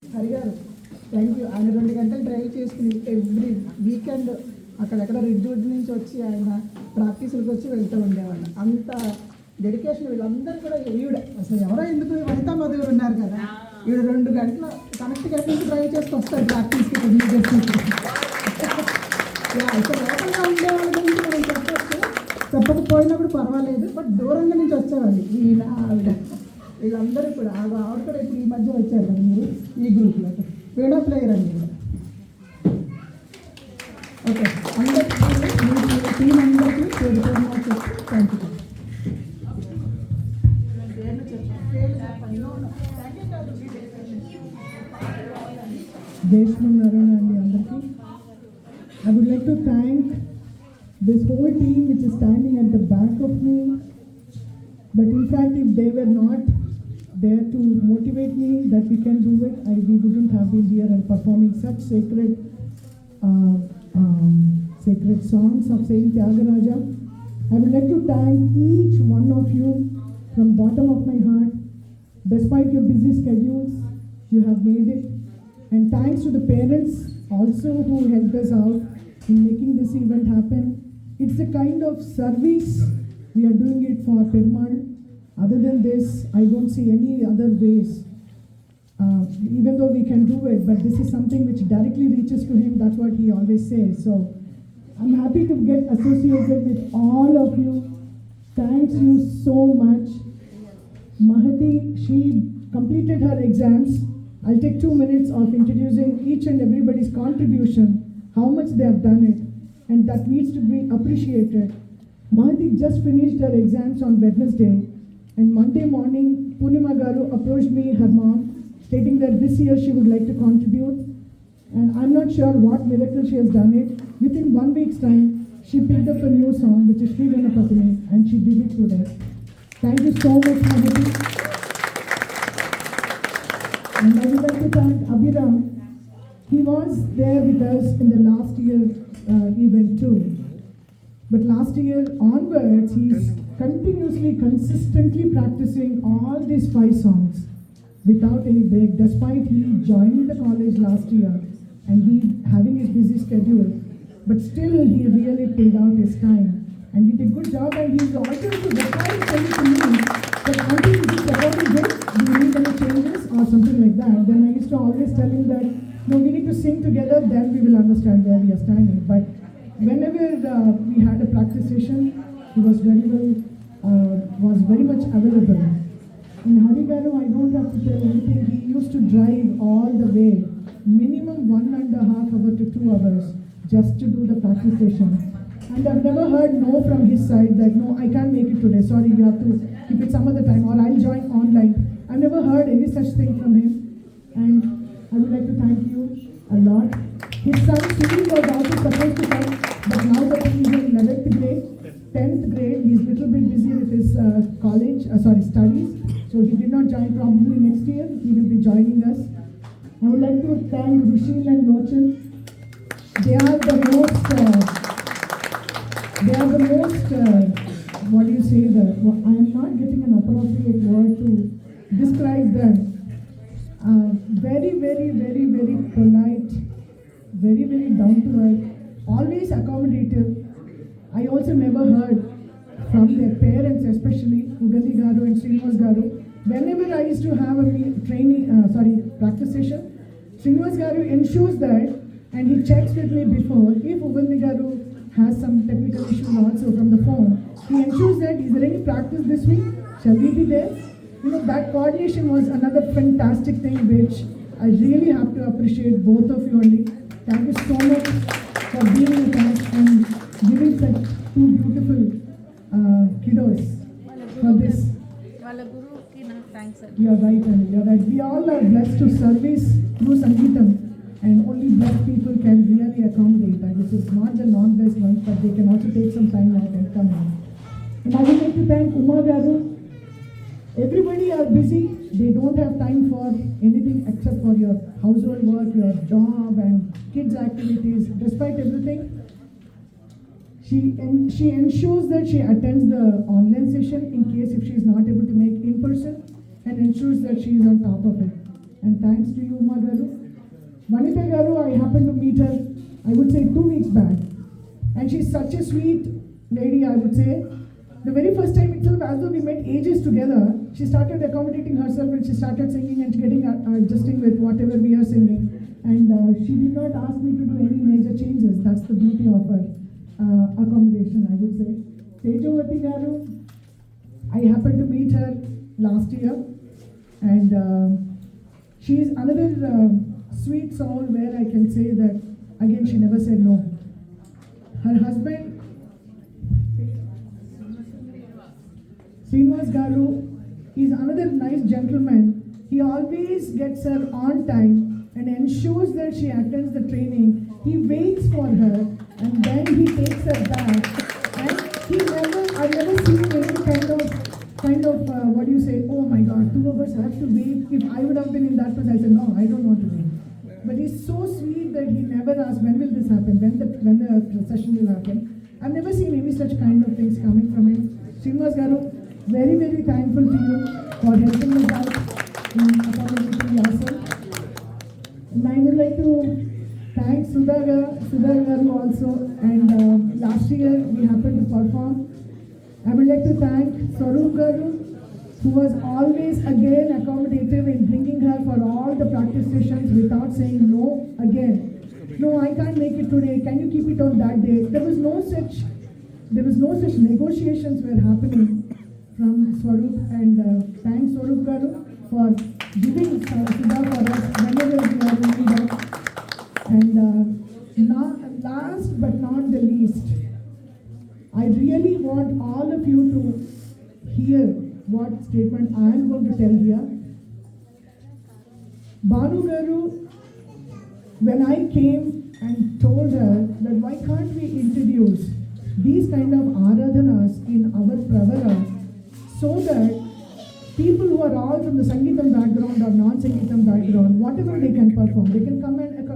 హరిగారు thank you. ఆయన 2 గంటలు drive చేసుకుని ఎవ్రీ వీకెండ్ అక్కడెక్కడ రిడ్జూడ్ నుంచి వచ్చి ఆయన ప్రాక్టీసులకు వచ్చి వెళ్తూ ఉండేవాళ్ళు. అంత డెడికేషన్ వీళ్ళందరూ కూడా ఈవిడ అసలు ఎవరో ఎందుకు వనితా మధుగారు ఉన్నారు కదా, ఈవిడ 2 గంటలు కనెక్ట్గా నుంచి డ్రైవ్ చేసుకు వస్తారు ప్రాక్టీస్కి ఇక్కడ లోపలగా ఉండేవాళ్ళ గురించి మనం చెప్పచ్చు, చెప్పకపోయినప్పుడు పర్వాలేదు. బట్ దూరంగా నుంచి వచ్చేవాళ్ళు ఈయన ఆవిడ వీళ్ళందరూ కూడా. ఆవిడ కూడా ఇప్పుడు ఈ మధ్య వచ్చారు కదా మీరు ఈ గ్రూప్లో వీణా ప్లేయర్ అండి. ఓకే, అందరికీ టీం అందరికీ పేరు చెప్పి thank you. Jeshman Narayana and అందరికీ I would like to thank this whole team which is standing at the back of me. But in fact, if they were not there to motivate me that we can do it, we wouldn't have been here and performing such sacred songs of Saint Tyagaraja. I would like to thank each one of you from bottom of my heart. Despite your busy schedules, you have made it. And thanks to the parents also who helped us out in making this event happen. It's a kind of service. We are doing it for Perumal. Other than this, I don't see any other ways. Even though we can do it, but this is something which directly reaches to him. That's what he always says. So I'm happy to get associated with all of you. Thanks you so much. Mahati, she completed her exams. I'll take 2 minutes of introducing each and everybody's contribution, how much they have done it, and that needs to be appreciated. Mahati just finished her exams on Wednesday, and Monday morning, Purnima Garu approached me, her mom, stating that this year she would like to contribute, and I'm not sure what miracle she has done it. Within 1 week's time, she picked up a new song, which is Sri Venapatini, and she did it today. Thank you so much, Mahati. And I would like to thank Abhiram. He was there with us in the last year event too. But last year onwards, he's continuously, consistently practicing all these 5 songs without any break, despite he joining the college last year and he having his busy schedule. But still, he really paid out his time. And he did a good job, and he's also recording things to me that until this recording good, do you need any changes or something like that? Then I used to always tell him that, no, we need to sing together, then we will understand where we are standing. But whenever we had a practice session, he was very much available. In Harigaru, I don't have to tell anything. He used to drive all the way, minimum 1.5 hours to 2 hours, just to do the practice session. And I've never heard no from his side that, no, I can't make it today. Sorry, you have to keep it some other time, or I'll join online. I've never heard any such thing from him. And I would like to thank you a lot. His son, Sri, was also supposed to come, but now that he's in 11th grade, 10th grade, he's a little bit busy with his studies. So he did not join. Probably next year, he will be joining us. I would like to thank Rushil and Lochan. They are the most, what do you say, I am not getting an appropriate word to describe them. Very, very, very, very polite, very, very down to earth, always accommodative. I also never heard from their parents, especially Ugandi Garu and Srinivas Garu. Whenever I used to have a practice session, Srinivas Garu ensures that, and he checks with me before, if Ugandi Garu has some technical issues also from the phone, he ensures that, is there any practice this week? Shall we be there? You know, that coordination was another fantastic thing which I really have to appreciate both of you only. Thank you so much for being with us and giving such 2 beautiful kiddos for this. You're right, Anil, you're right. We all are blessed to service through Sangeetam, and only blessed people can really accommodate that. This is not the non-blessed ones, but they can also take some time out and come in. And I would like to thank Uma Garu. Everybody are busy. They don't have time for anything except for your household work, your job and kids' activities. Despite everything, she ensures that she attends the online session in case if she is not able to make in person, and ensures that she is on top of it. And thanks to you, Uma Garu. Vanita Garu, I happened to meet her, I would say 2 weeks back. And she's such a sweet lady, I would say. The very first time itself, as though we met ages together, she started accommodating herself and she started singing and getting adjusting with whatever we are singing. And she did not ask me to do any major changes. That's the beauty of her accommodation, I would say. Tejavati Garu, I happened to meet her last year. And she is another sweet soul where I can say that, again, she never said no. Her husband, Srinivas Garu, is another nice gentleman. He always gets her on time and ensures that she attends the training. He waits for her and then he takes her back. And I've never seen any kind of what do you say, oh my God, 2 of us have to wait. If I would have been in that place, I said, no, I don't want to wait. But he's so sweet that he never asked, when will this happen, when the session will happen. I've never seen any such kind of things coming from him. Srinivas Garu, very, very thankful to you for helping us out in accommodating yourself. And I would like to thank Sudha Garu also. And last year we happened to perform. I would like to thank Swaroop Garu, who was always again accommodative in bringing her for all the practice sessions without saying no again. No, I can't make it today. Can you keep it on that day? There was no such negotiations were happening from Swaroop, and thanks Swaroop Garu for giving Sudha for us whenever we are in need of. And last but not the least, I really want all of you to hear what statement I am going to tell here. Banu Garu, when I came and told her that why can't we introduce these kind of aradhanas in our pravara so that people who are all from the Sangeetam background or non-Sangeetam background, whatever they can perform, they can come and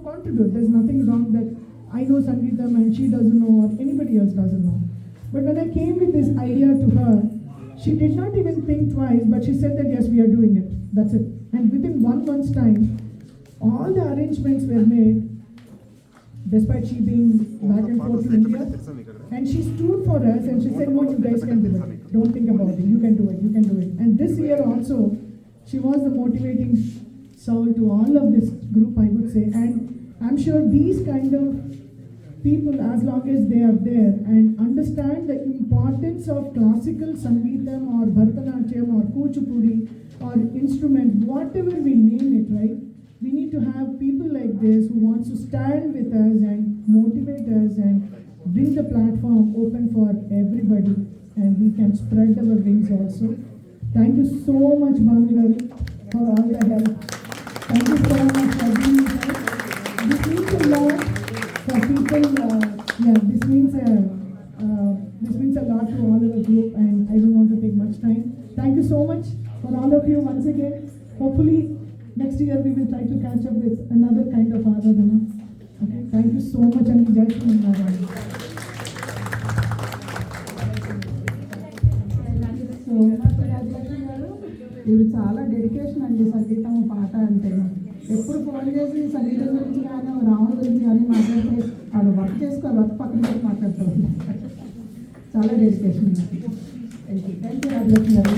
contribute. There's nothing wrong that I know Sangeetam and she doesn't know or anybody else doesn't know. But when I came with this idea to her, she did not even think twice, but she said that yes, we are doing it. That's it. And within 1 month's time, all the arrangements were made, despite she being back and forth to India. And she stood for us and she said, no, you guys can do it. Don't think about it. You can do it. You can do it. And this year also, she was the motivating soul to all of this group, I would say. And I'm sure these kind of people, as long as they are there and understand the importance of classical Sangeetam or Bharatanatyam or Kuchipudi or instrument, whatever we name it, right? We need to have people like this who wants to stand with us and motivate us and bring the platform open for everybody, and we can spread our wings also. Thank you so much, Banu Garu, for all the help. Thank you so much for being with us. This means a lot for people. This means a lot to all our group, and I don't want to take much time. Thank you so much for all of you once again. Hopefully, next year we will try to catch up with another kind of aradhana. Okay, thank you so much, and Jai Shri Narayana. So, ఇవి చాలా dedication అండి సంగీతం పాట అంటే. ఎప్పుడు phone చేసి సంగీతం గురించి కానీ రాముడి గురించి కానీ మాట్లాడితే వాళ్ళు వర్క్ వర్క్ పక్కన పెట్టి మాట్లాడుతూ ఉంటారు. చాలా డెడికేషన్. థ్యాంక్ యూ రాజలక్ష్మి గారు.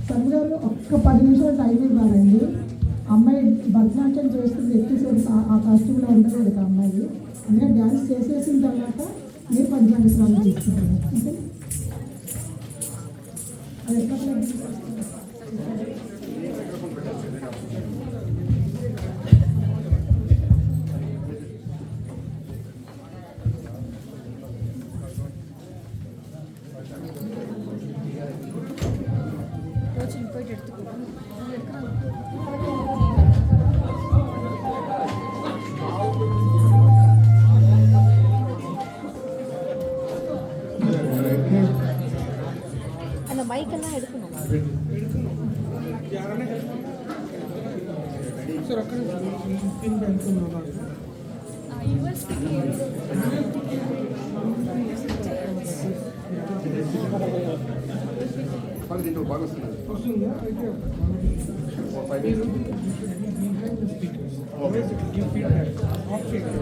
సన్ గారు ఒక్క 10 నిమిషాలు టైం ఇవ్వాలండి. అమ్మాయి భరతనాట్యం చేస్తుంది, ఎక్కువసేపు ఆ కాస్ట్యూమ్లో ఉండకూడదు అమ్మాయి. అందుకని డ్యాన్స్ చేసేసిన తర్వాత మీరు పంచాంగ తీసుకుంటారు. అంటే అది ఎక్కడ அந்த மைக் எல்லாம் எடுக்கணும். పని దీంట్లో బాగా వస్తున్నారు. వస్తుందా అయితే ఓ 5 minutes. behind the speakers. Always it will give feedback. Off feedback.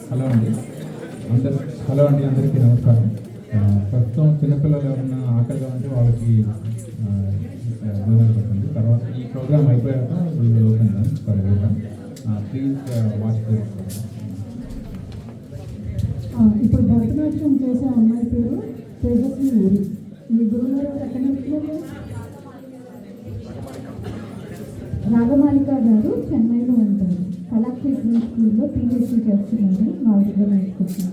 Hello hello అండి అందరికీ నమస్కారం. ప్రస్తుతం చిన్నపిల్లలు ఎవరన్నా ఆకలిగా ఉంటే వాళ్ళకి భోజనం పెట్టండి. తర్వాత ఈ ప్రోగ్రామ్ అయిపోయాక open for everyone. Please watch this. ఇప్పుడు భరతనాట్యం చేసే అమ్మాయి పేరు తేజస్వి ఊరి. మీ గురువు గారు ఎక్కడ నేర్చుకున్నారు? రాగమాలిక గారు చెన్నైలో ఉంటారు. కళాక్షేత్రం స్కూల్లో పిహెచ్డి చేస్తున్నారు. మా దగ్గర నేర్చుకుంటున్నారు.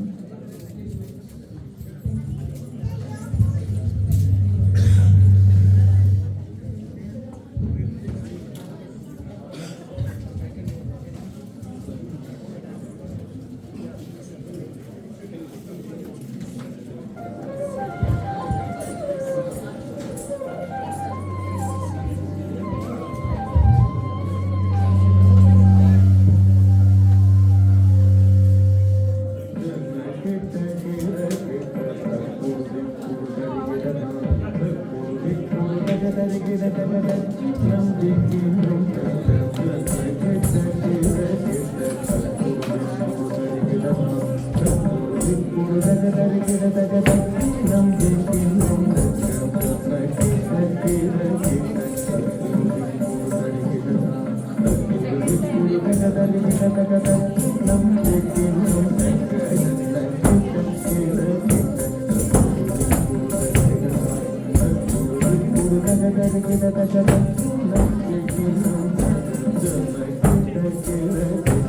Thank you.